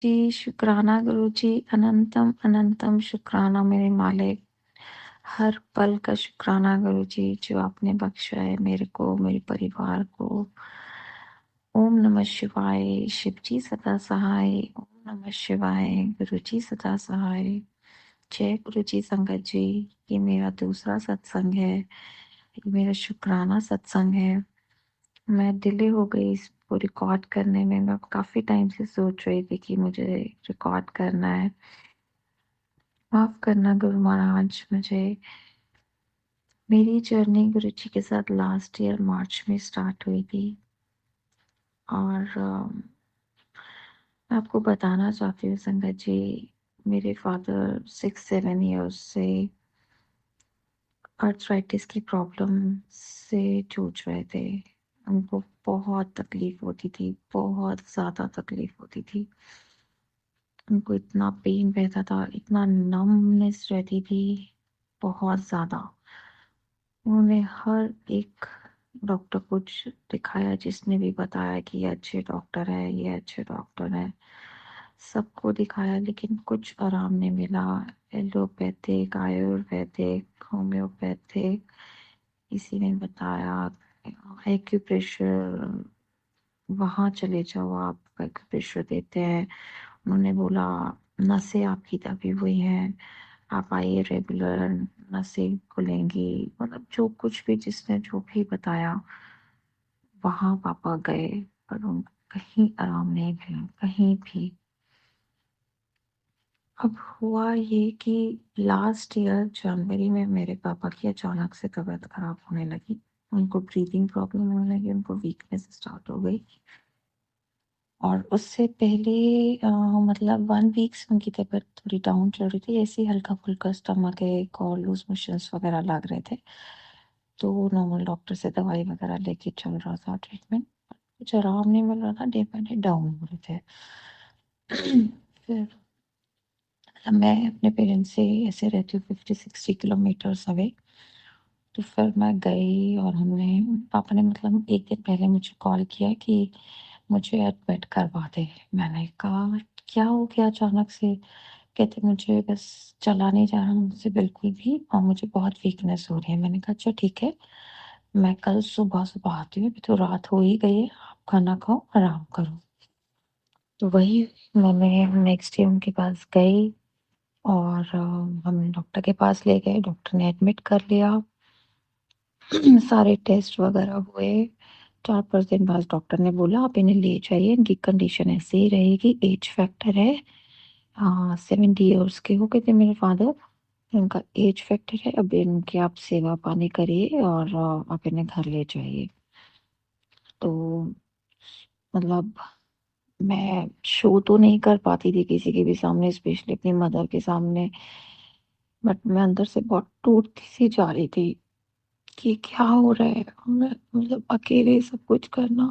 जी, शुक्राना गुरु जी, अनंतम अनंतम शुक्राना मेरे मालिक। हर पल का शुक्राना गुरु जी, जो आपने बख्शा है मेरे को, मेरे परिवार को। ओम नमः शिवाय, शिव जी सदा सहाय। ओम नमः शिवाय, गुरु जी सदा सहाय। जय गुरु जी संगत जी। ये मेरा दूसरा सत्संग है, ये मेरा शुक्राना सत्संग है। मैं डिले हो गई इसको रिकॉर्ड करने में। मैं काफ़ी टाइम से सोच रही थी कि मुझे रिकॉर्ड करना है। माफ़ करना गुरु महाराज मुझे। मेरी जर्नी गुरु जी के साथ लास्ट ईयर मार्च में स्टार्ट हुई थी। और मैं आपको बताना चाहती हूँ संगत जी, मेरे फादर 6-7 ईयर्स से आर्थराइटिस की प्रॉब्लम से जूझ रहे थे। उनको बहुत तकलीफ होती थी, बहुत ज़्यादा तकलीफ होती थी। उनको इतना पेन रहता था, इतना नमनेस रहती थी, बहुत ज़्यादा। उन्होंने हर एक डॉक्टर को दिखाया, जिसने भी बताया कि ये अच्छे डॉक्टर है, ये अच्छे डॉक्टर है, सबको दिखाया, लेकिन कुछ आराम नहीं मिला। एलोपैथिक, आयुर्वेदिक, होम्योपैथिक, किसी ने बताया एक्यूप्रेशर, वहाँ चले जाओ, आप एक्यूप्रेशर देते हैं। उन्होंने बोला नसें आपकी दबी हुई हैं, आप आइए रेगुलर, नसें खुलेंगी। मतलब जो कुछ भी जिसने जो भी बताया, वहाँ पापा गए, पर उनको कहीं आराम नहीं मिला, कहीं भी। अब हुआ ये कि लास्ट ईयर जनवरी में मेरे पापा की अचानक से तबीयत खराब होने लगी। उनको ब्रीदिंग प्रॉब्लम होने लगी, उनको वीकनेस स्टार्ट हो गई। और उससे पहले मतलब 1 वीक से उनकी तबीयत थोड़ी डाउन चल रही थी। ऐसे ही हल्का-फुल्का स्टमक एक और लूज़ मोशंस वगैरह लग रहे थे। तो नॉर्मल डॉक्टर से दवाई वगैरह लेके चल रहा था ट्रीटमेंट। कुछ आराम नहीं मिल रहा था, डे बाय डे डाउन हो रहे थे। फिर मैं अपने पेरेंट्स से ऐसे रहती हूँ 50-60 किलोमीटर्स अवे। तो फिर मैं गई और हमने पापा ने मतलब 1 दिन पहले मुझे कॉल किया कि मुझे एडमिट करवा दे। मैंने कहा क्या हो गया अचानक से? कहते मुझे बस चला नहीं जा रहा मुझसे बिल्कुल भी, और मुझे बहुत वीकनेस हो रही है। मैंने कहा अच्छा ठीक है, मैं कल सुबह-सुबह आती हूँ, अभी तो रात हो ही गई है, आप खाना खाओ, आराम करो। तो वही मैंने नेक्स्ट डे उनके पास गई और हम डॉक्टर के पास ले गए, डॉक्टर ने एडमिट कर लिया। सारे टेस्ट वगैरह हुए। 4-5 दिन बाद डॉक्टर ने बोला आप इन्हें ले जाइए, इनकी कंडीशन ऐसे ही रहेगी, एज फैक्टर है। 70 ईयर्स के हो गए थे मेरे फादर, इनका एज फैक्टर है। अब इनकी आप सेवा पानी करिए और आप इन्हें घर ले जाइए। तो मतलब मैं शो तो नहीं कर पाती थी किसी के भी सामने, स्पेशली अपनी मदर के सामने, बट मैं अंदर से बहुत टूटती सी जा रही थी कि क्या हो रहा है। मैं मतलब अकेले सब कुछ करना,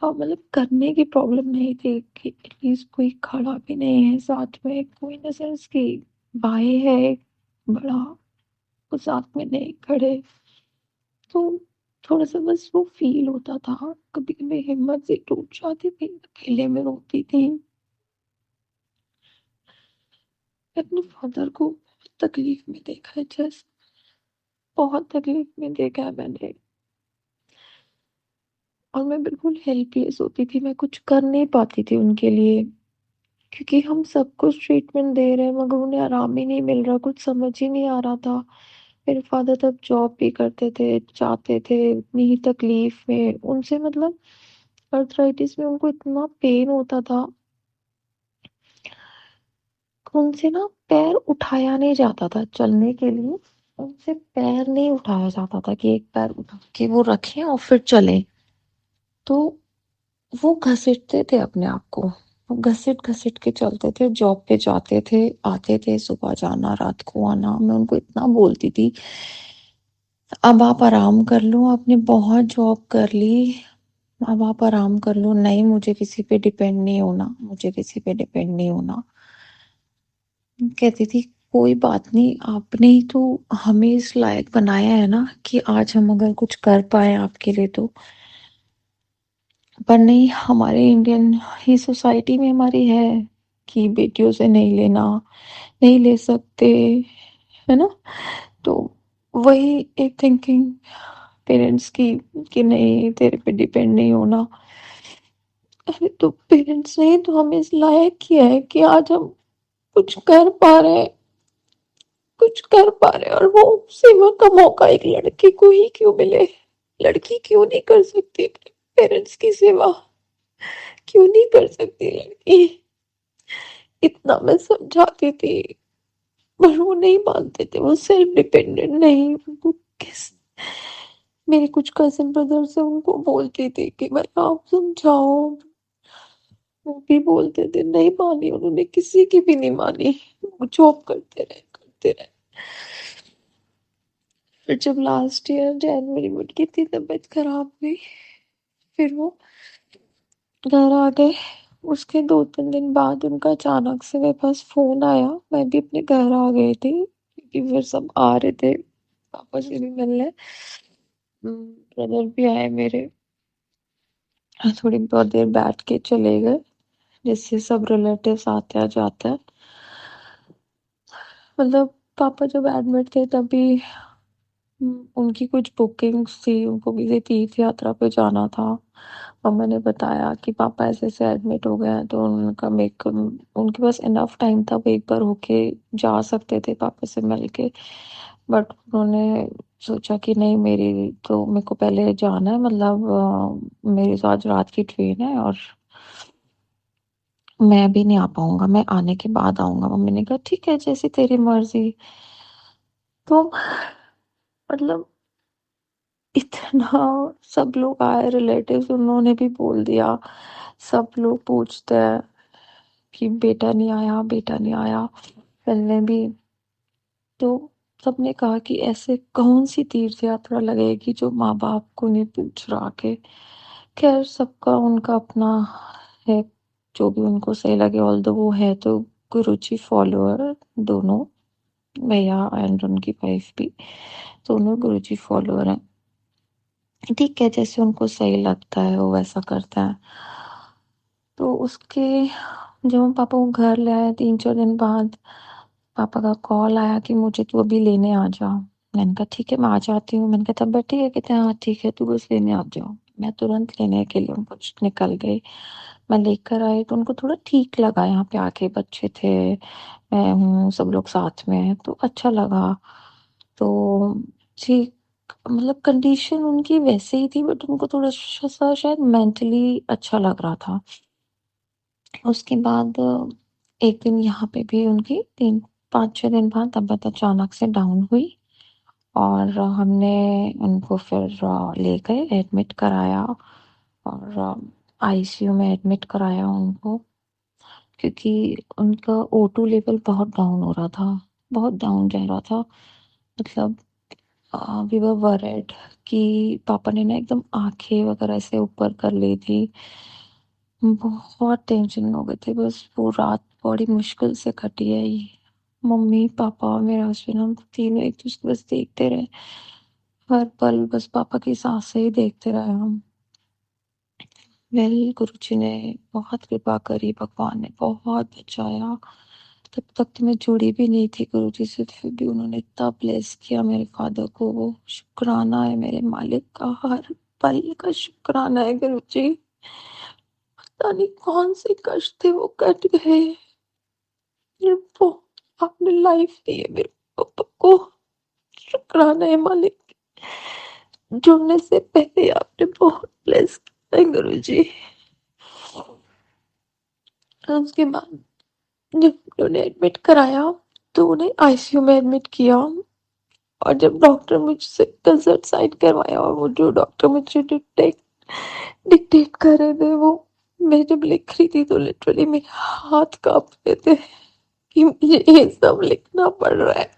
और मतलब करने की प्रॉब्लम नहीं थी कि एटलीस्ट कोई खड़ा भी नहीं है साथ में, कोई इन द सेंस कि भाई है एक बड़ा, वो साथ में नहीं खड़े। तो थोड़ा-सा बस वो फ़ील होता था। कभी-कभी हिम्मत से टूट जाती थी, अकेले में रोती थी। मैं अपने फादर को बहुत तकलीफ में देखा है, जस्ट बहुत तकलीफ में देखा है मैंने। और मैं बिल्कुल हेल्पलेस होती थी, मैं कुछ कर नहीं पाती थी उनके लिए, क्योंकि हम सब कुछ ट्रीटमेंट दे रहे हैं मगर उन्हें आराम ही नहीं मिल रहा, कुछ समझ ही नहीं आ रहा था। मेरे फादर तब जॉब भी करते थे, जाते थे इतनी ही तकलीफ में, उनसे मतलब अर्थराइटिस में उनको इतना पेन होता था, उनसे ना पैर उठाया नहीं जाता था चलने के लिए। उनसे पैर नहीं उठाया जाता था कि एक पैर उठा के वो रखें और फिर चलें। तो वो घसीटते थे अपने आप को, वो घसीट-घसीट के चलते थे, जॉब पे जाते थे, आते थे, सुबह जाना, रात को आना। मैं उनको इतना बोलती थी, अब आप आराम कर लो, आपने बहुत जॉब कर ली, अब आप आराम कर लो। नहीं, मुझे किसी पे डिपेंड नहीं होना, मुझे किसी पे डिपेंड नहीं होना। कहती थी कोई बात नहीं, आपने ही तो हमें इस लायक बनाया है ना कि आज हम अगर कुछ कर पाए आपके लिए तो। पर नहीं, हमारे इंडियन ही सोसाइटी में हमारी है कि बेटियों से नहीं लेना, नहीं ले सकते, है ना? तो वही एक थिंकिंग पेरेंट्स की कि नहीं, तेरे पे डिपेंड नहीं होना। अरे तो पेरेंट्स ने तो हमें इस लायक किया है कि आज हम कुछ कर पा रहे हैं, कुछ कर पा रहे हैं, और वो सेवा का मौका एक लड़की को ही क्यों मिले? लड़की क्यों नहीं कर सकती अपने पेरेंट्स की सेवा? क्यों नहीं कर सकती लड़की? इतना मैं समझाती थी, पर वो नहीं मानते थे। वो सेल्फ डिपेंडेंट नहीं, वो किस मेरे कुछ कजिन ब्रदर से उनको बोलती थी कि भाई आप समझाओ, वो भी बोलते थे, नहीं मानी उन्होंने, किसी की भी नहीं मानी। वो जॉब करते रहे, करते रहे। फिर जब लास्ट ईयर जनवरी में उनकी इतनी तबीयत खराब हुई, फिर वो घर आ गए। उसके 2-3 दिन बाद उनका अचानक से मेरे पास फोन आया। मैं भी अपने घर आ गई थी क्योंकि फिर सब आ रहे थे पापा से भी मिलने। ब्रदर भी आए मेरे, थोड़ी बहुत देर बैठ के चले गए, जिससे सब रिलेटिव्स आते हैं जाते हैं। मतलब पापा जब एडमिट थे तभी उनकी कुछ बुकिंग्स थी, उनको किसी तीर्थ यात्रा पे जाना था। मम्मा ने बताया कि पापा ऐसे ऐसे एडमिट हो गए हैं, तो उनका मेक उनके पास इनफ टाइम था, वो एक बार होके जा सकते थे पापा से मिल के। बट उन्होंने सोचा कि नहीं, मेरी तो मेरे को पहले जाना है, मतलब मेरी तो आज रात की ट्रेन है और मैं भी नहीं आ पाऊंगा, मैं आने के बाद आऊंगा। मम्मी ने कहा ठीक है, जैसी तेरी मर्जी। तो मतलब इतना सब लोग आए रिलेटिव्स, उन्होंने भी बोल दिया। सब लोग पूछते हैं कि बेटा नहीं आया, बेटा नहीं आया। पहले भी तो सबने कहा कि ऐसे कौन सी तीर्थ यात्रा लगेगी जो माँ बाप को नहीं पूछ रहा के। खैर, सबका उनका अपना है, जो भी उनको सही लगे। ऑल्दो वो है तो गुरुजी फॉलोअर दोनों, भैया एंड उनकी वाइफ भी दोनों गुरुजी फॉलोअर हैं। ठीक है, जैसे उनको सही लगता है वो वैसा करता है। तो उसके जब हम पापा को घर ले आए 3-4 दिन बाद, पापा का कॉल आया कि मुझे तू अभी लेने आ जा। मैंने कहा ठीक है, मैं आ जाती हूँ। मैंने कहा तब ठीक है? कहते हाँ ठीक है, तू बस लेने आ जाओ। मैं तुरंत लेने के लिए उनको निकल गई। मैं लेकर आई तो उनको थोड़ा ठीक लगा, यहाँ पे आके बच्चे थे, मैं हूँ, सब लोग साथ में हैं, तो अच्छा लगा। तो जी, मतलब कंडीशन उनकी वैसे ही थी, बट उनको थोड़ा सा शायद मेंटली अच्छा लग रहा था। उसके बाद एक दिन यहाँ पे भी उनकी 3-5-6 दिन बाद तबीयत अचानक से डाउन हुई, और हमने उनको फिर ले गए, एडमिट कराया, और आईसीयू में एडमिट कराया उनको, क्योंकि उनका O2 लेवल बहुत डाउन हो रहा था, बहुत डाउन जा रहा था। मतलब वी वर वरीड कि पापा ने ना एकदम आंखें वगैरह ऐसे ऊपर कर ली थी। बहुत टेंशन में हो गए थे। बस वो रात बड़ी मुश्किल से कटी है ये। मम्मी पापा और मेरे हस्बैंड, हम तीनों एक दूसरे को बस देखते रहे, हर पल बस पापा की सांसें ही देखते रहे हम। वेल, गुरुजी ने बहुत कृपा करी, भगवान ने बहुत बचाया। तब तक तो मैं जुड़ी भी नहीं थी गुरुजी से, फिर भी उन्होंने इतना ब्लेस किया मेरे फादर को। वो शुक्राना है मेरे मालिक का, हर पल का शुक्राना है गुरुजी। पता नहीं कौन से कष्ट थे वो कट गए। मेरे को आपने लाइफ दी है मेरे पापा को, शुक्राना है मालिक। जुड़ने से पहले आपने बहुत ब्लेस किया है गुरुजी। उसके बाद जब उन्होंने एडमिट कराया तो उन्हें आईसीयू में एडमिट किया, और जब डॉक्टर मुझसे कंसर्ट साइन करवाया, और वो जो डॉक्टर मुझे डिक्टेट कर रहे थे, वो मैं जब लिख रही थी तो लिटरली मेरे हाथ कांप रहे थे कि मुझे ये सब लिखना पड़ रहा है।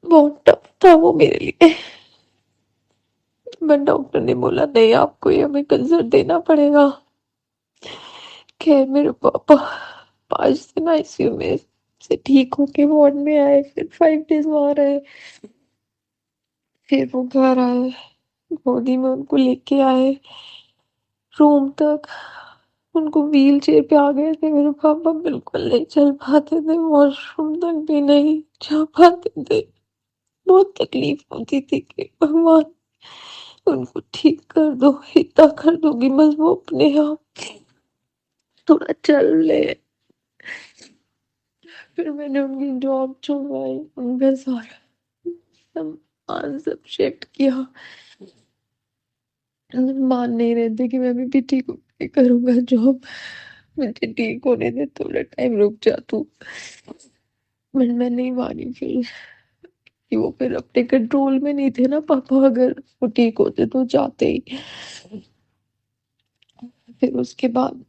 बहुत टफ था वो मेरे लिए। बट डॉक्टर ने बोला नहीं, आपको ये हमें कंसर्ट देना पड़ेगा। खैर, मेरे पापा 5 दिन आईसीयू में से ठीक होके वार्ड में आए, फिर 5 डेज वहां रहे, फिर वो घर आए। गोदी में उनको लेके आए रूम तक। उनको व्हील चेयर पे आ गए थे मेरे पापा, बिल्कुल नहीं चल पाते थे, वॉशरूम तक भी नहीं जा पाते थे। बहुत तकलीफ होती थी कि भगवान उनको ठीक कर दो, इतना कर दो कि बस वो अपने आप थोड़ा चल ले। फिर मैंने उनकी जॉब छुड़वाई, उनका सारा सामान सब शिफ्ट किया। मान नहीं रहे थे कि मैं अभी भी ठीक होके करूंगा जॉब, मुझे ठीक होने दे, थोड़ा टाइम रुक जा तू। बट मैं नहीं मानी फिर कि वो फिर अपने कंट्रोल में नहीं थे ना पापा, अगर वो ठीक होते तो जाते ही। फिर उसके बाद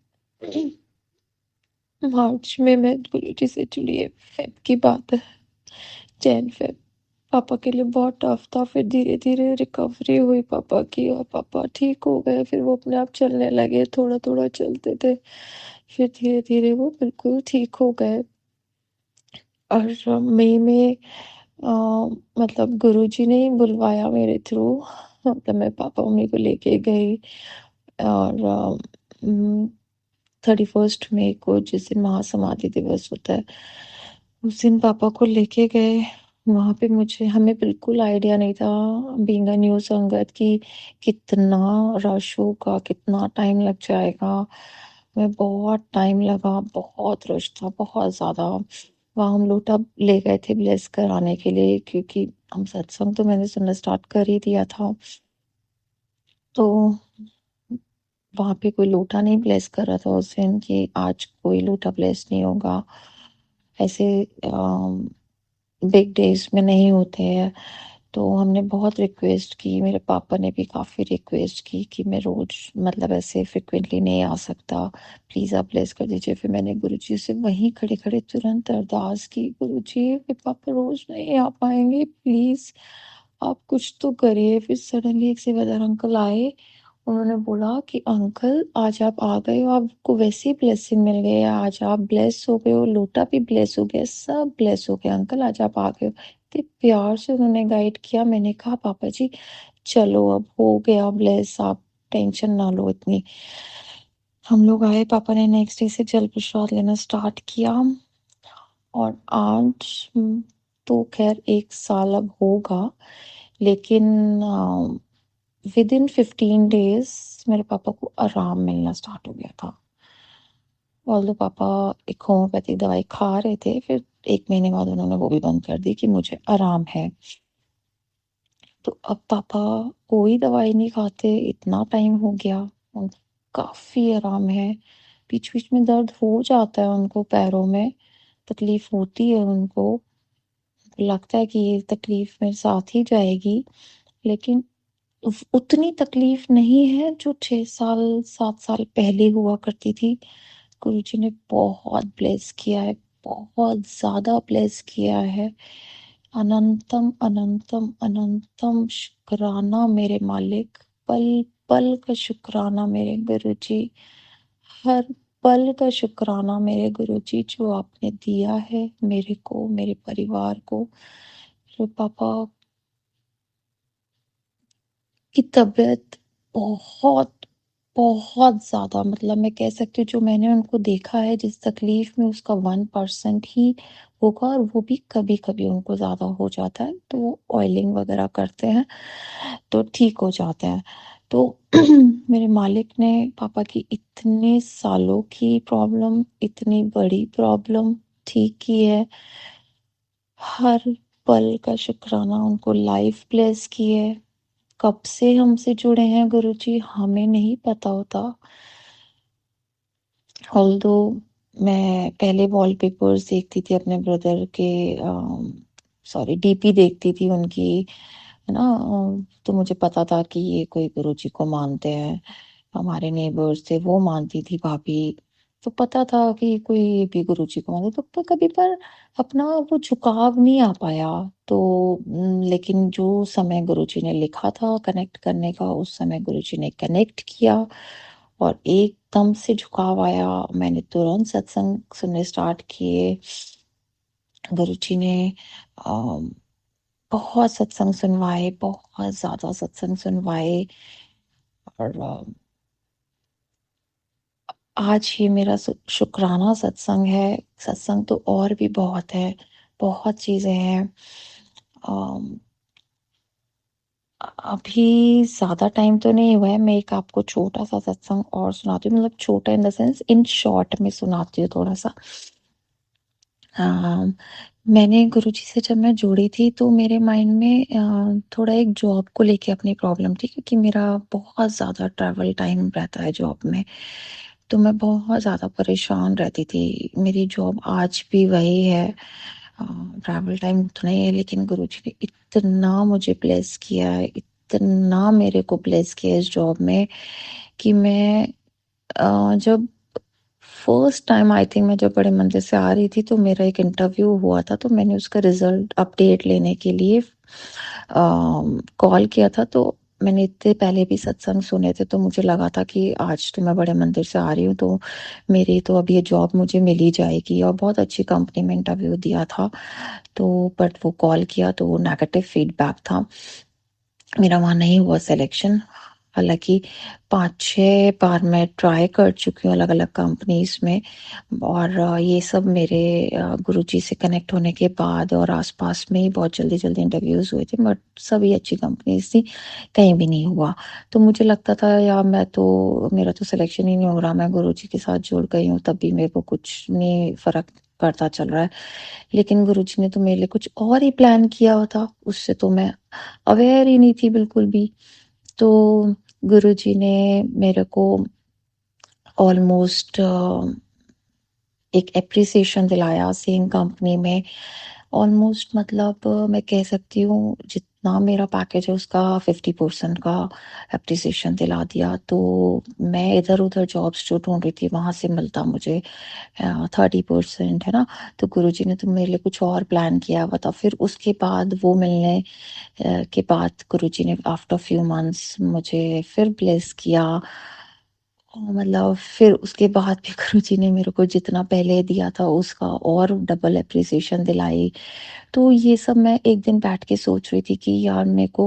मार्च में मैं गुरुजी से जुड़ी है, फेब की बात है, जैन फेब। पापा के लिए बहुत टफ था, फिर धीरे धीरे रिकवरी हुई पापा की और पापा ठीक हो गए। फिर वो अपने आप चलने लगे, थोड़ा थोड़ा चलते थे, फिर धीरे धीरे वो बिल्कुल ठीक हो गए। और मई में अ, मतलब गुरुजी ने ही बुलवाया मेरे थ्रू, मतलब मैं पापा मम्मी को लेके गई। और 31 मई को, जिस दिन महासमाधि दिवस होता है, उस दिन पापा को लेके गए। वहां पे मुझे हमें बिल्कुल आइडिया नहीं था, बीइंग अ न्यू संगत, की कितना रश होगा, कितना टाइम लग जाएगा। मैं बहुत टाइम लगा, बहुत रश था, बहुत ज्यादा। वहाँ हम लोटा ले गए थे ब्लेस कराने के लिए, क्योंकि हम सत्संग तो मैंने सुनना स्टार्ट कर ही दिया था। तो वहां पे कोई लोटा नहीं ब्लेस कर रहा था उस दिन, कि आज कोई लोटा ब्लेस नहीं होगा, ऐसे बिग डेज में नहीं होते हैं। तो हमने बहुत रिक्वेस्ट की, मेरे पापा ने भी काफ़ी रिक्वेस्ट की कि मैं रोज, मतलब ऐसे फ्रिक्वेंटली नहीं आ सकता, प्लीज़ आप ब्लेस कर दीजिए। फिर मैंने गुरुजी से वहीं खड़े खड़े तुरंत अरदास की, गुरुजी मेरे पापा रोज नहीं आ पाएंगे, प्लीज़ आप कुछ तो करिए। फिर सडनली एक सेवादार अंकल आए, उन्होंने बोला कि अंकल आज आप आ गए हो, आपको वैसे ही ब्लेसिंग मिल गई है, आज आप ब्लेस हो गए हो, लोटा भी ब्लेस हो गया, सब ब्लेस हो गया अंकल, आज आप आ गए हो। इतने प्यार से उन्होंने गाइड किया। मैंने कहा पापा जी चलो अब हो गया ब्लेस, आप टेंशन ना लो इतनी। हम लोग आए, पापा ने नेक्स्ट डे से जल प्रसाद लेना स्टार्ट किया। और आज तो खैर 1 साल अब होगा, लेकिन विद इन 15 डेज मेरे पापा को आराम मिलना स्टार्ट हो गया था। ऑल्दो पापा एक होम्योपैथिक दवाई खा रहे थे, फिर 1 महीने बाद उन्होंने वो भी बंद कर दी कि मुझे आराम है। तो अब पापा कोई दवाई नहीं खाते, इतना टाइम हो गया, उनको काफी आराम है। बीच बीच में दर्द हो जाता है उनको, पैरों में तकलीफ होती है उनको, लगता है कि ये तकलीफ मेरे साथ ही जाएगी, लेकिन उतनी तकलीफ नहीं है जो 6 साल 7 साल पहले हुआ करती थी। गुरुजी ने बहुत ब्लेस किया है, बहुत ज्यादा ब्लेस किया है। अनंतम अनंतम अनंतम शुक्राना मेरे मालिक, पल पल का शुक्राना मेरे गुरुजी, हर पल का शुक्राना मेरे गुरुजी, जो आपने दिया है मेरे को, मेरे परिवार को। तो पापा की तबीयत बहुत बहुत ज्यादा, मतलब मैं कह सकती हूँ जो मैंने उनको देखा है जिस तकलीफ में, उसका 1% ही होगा, और वो भी कभी कभी उनको ज्यादा हो जाता है, तो वो ऑयलिंग वगैरह करते हैं तो ठीक हो जाते हैं। तो मेरे मालिक ने पापा की इतने सालों की प्रॉब्लम, इतनी बड़ी प्रॉब्लम ठीक की है। हर पल का शुक्राना, उनको लाइफ ब्लेस की है। कब से हमसे जुड़े हैं गुरुजी हमें नहीं पता होता। ऑल्दो मैं पहले वॉलपेपर्स देखती थी अपने ब्रदर के, सॉरी डीपी देखती थी उनकी, है ना, तो मुझे पता था कि ये कोई गुरुजी को मानते हैं। हमारे नेबर्स थे, वो मानती थी भाभी, तो पता था कि कोई ये भी गुरुजी को मानते, तो कभी पर अपना वो झुकाव नहीं आ पाया। तो लेकिन जो समय गुरुजी ने लिखा था कनेक्ट करने का, उस समय गुरुजी ने कनेक्ट किया और एकदम से झुकाव आया। मैंने तुरंत सत्संग सुनने स्टार्ट किए। गुरुजी ने बहुत सत्संग सुनवाए, बहुत ज़्यादा सत्संग सुनवाए। और आज ये मेरा शुक्राना सत्संग है। सत्संग तो और भी बहुत है, बहुत चीज़ें हैं। अम, अभी ज़्यादा टाइम तो नहीं हुआ है। मैं एक आपको छोटा सा सत्संग और सुनाती हूँ, मतलब छोटा in the sense in short में सुनाती हूँ थोड़ा सा। अम, मैंने गुरुजी से जब मैं जुड़ी थी तो मेरे माइंड में थोड़ा एक जॉब को लेके अपनी प्रॉब्लम थी, क्योंकि मेरा बहुत ज़्यादा ट्रैवल टाइम रहता है जॉब में। तो मैं बहुत ज़्यादा परेशान रहती थी। मेरी जॉब आज भी वही है, ट्रैवल टाइम उतना ही है, लेकिन गुरुजी ने इतना मुझे ब्लेस किया है, इतना मेरे को ब्लेस किया है इस जॉब में कि मैं जब फर्स्ट टाइम आई थिंक मैं जब बड़े मंदिर से आ रही थी तो मेरा एक इंटरव्यू हुआ था, तो मैंने उसका रिजल्ट अपडेट लेने के लिए कॉल किया था। तो मैंने इतने पहले भी सत्संग सुने थे, तो मुझे लगा था कि आज तो मैं बड़े मंदिर से आ रही हूँ तो मेरी तो अब ये जॉब मुझे मिल ही जाएगी, और बहुत अच्छी कंपनी में इंटरव्यू दिया था। तो बट वो कॉल किया तो वो नेगेटिव फीडबैक था, मेरा वहाँ नहीं हुआ सिलेक्शन। हालाँकि 5-6 बार मैं ट्राई कर चुकी हूँ अलग-अलग कंपनीज़ में, और ये सब मेरे गुरुजी से कनेक्ट होने के बाद और आस-पास में ही बहुत जल्दी-जल्दी इंटरव्यूज़ हुए थे, बट सभी अच्छी कंपनीज़ थी, कहीं भी नहीं हुआ। तो मुझे लगता था यार मेरा तो सिलेक्शन ही नहीं हो रहा, मैं गुरुजी के साथ जुड़ गई हूँ तब भी मेरे को कुछ नहीं फ़र्क पड़ता चल रहा है। लेकिन गुरुजी ने तो मेरे लिए कुछ और ही प्लान किया हुआ था, उससे तो मैं अवेयर ही नहीं थी बिल्कुल भी। तो गुरुजी ने मेरे को ऑलमोस्ट एक एप्रिसिएशन दिलाया सेम कंपनी में। ऑलमोस्ट मतलब मैं कह सकती हूँ जितना मेरा पैकेज है उसका 50% का एप्रिसिएशन दिला दिया। तो मैं इधर-उधर जॉब्स जो ढूँढ रही थी वहाँ से मिलता मुझे 30% है ना। तो गुरुजी ने तो मेरे लिए कुछ और प्लान किया हुआ था। फिर उसके बाद वो मिलने के बाद गुरुजी ने आफ्टर फ्यू मंथ्स मुझे फिर ब्लेस किया। मतलब फिर उसके बाद भी गुरुजी ने मेरे को जितना पहले दिया था उसका और डबल एप्रिसिएशन दिलाई। तो ये सब मैं एक दिन बैठ के सोच रही थी कि यार मेरे को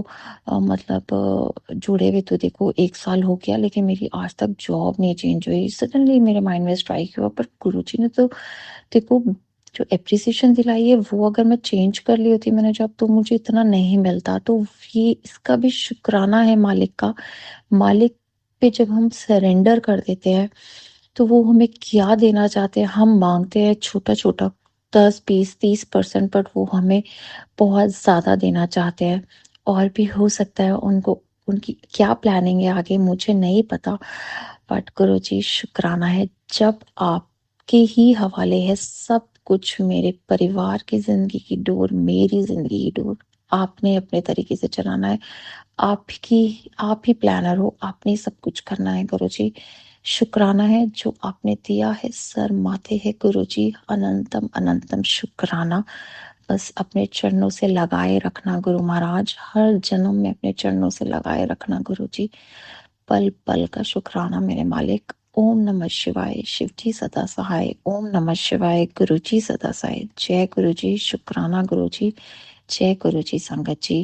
मतलब जुड़े हुए तो देखो 1 साल हो गया, लेकिन मेरी आज तक जॉब नहीं चेंज हुई। सडनली मेरे माइंड में स्ट्राइक हुआ, पर गुरुजी ने तो देखो जो एप्रिसिएशन दिलाई है वो अगर मैं चेंज कर ली होती मैंने जॉब तो मुझे इतना नहीं मिलता। तो ये इसका भी शुक्राना है मालिक का। मालिक पे जब हम सरेंडर कर देते हैं तो वो हमें क्या देना चाहते हैं, हम मांगते हैं छोटा छोटा 10-20-30%, बट वो हमें बहुत ज़्यादा देना चाहते हैं। और भी हो सकता है उनको, उनकी क्या प्लानिंग है आगे मुझे नहीं पता, बट गुरुजी शुक्राना है जब आपके ही हवाले है सब कुछ। मेरे परिवार की जिंदगी की डोर, मेरी जिंदगी की डोर आपने अपने तरीके से चलाना है। आप ही प्लानर हो, आपने ही सब कुछ करना है गुरुजी। शुक्राना है जो आपने दिया है, सर माथे है गुरुजी, अनंतम अनंतम शुक्राना। बस अपने चरणों से लगाए रखना गुरु महाराज, हर जन्म में अपने चरणों से लगाए रखना गुरुजी। पल पल का शुक्राना मेरे मालिक। ओम नमः शिवाय, शिव जी सदा सहाय। ओम नमः शिवाय, गुरु जी सदा सहाय। जय गुरु जी, शुक्राना गुरु जी, जय गुरु जी संगत जी।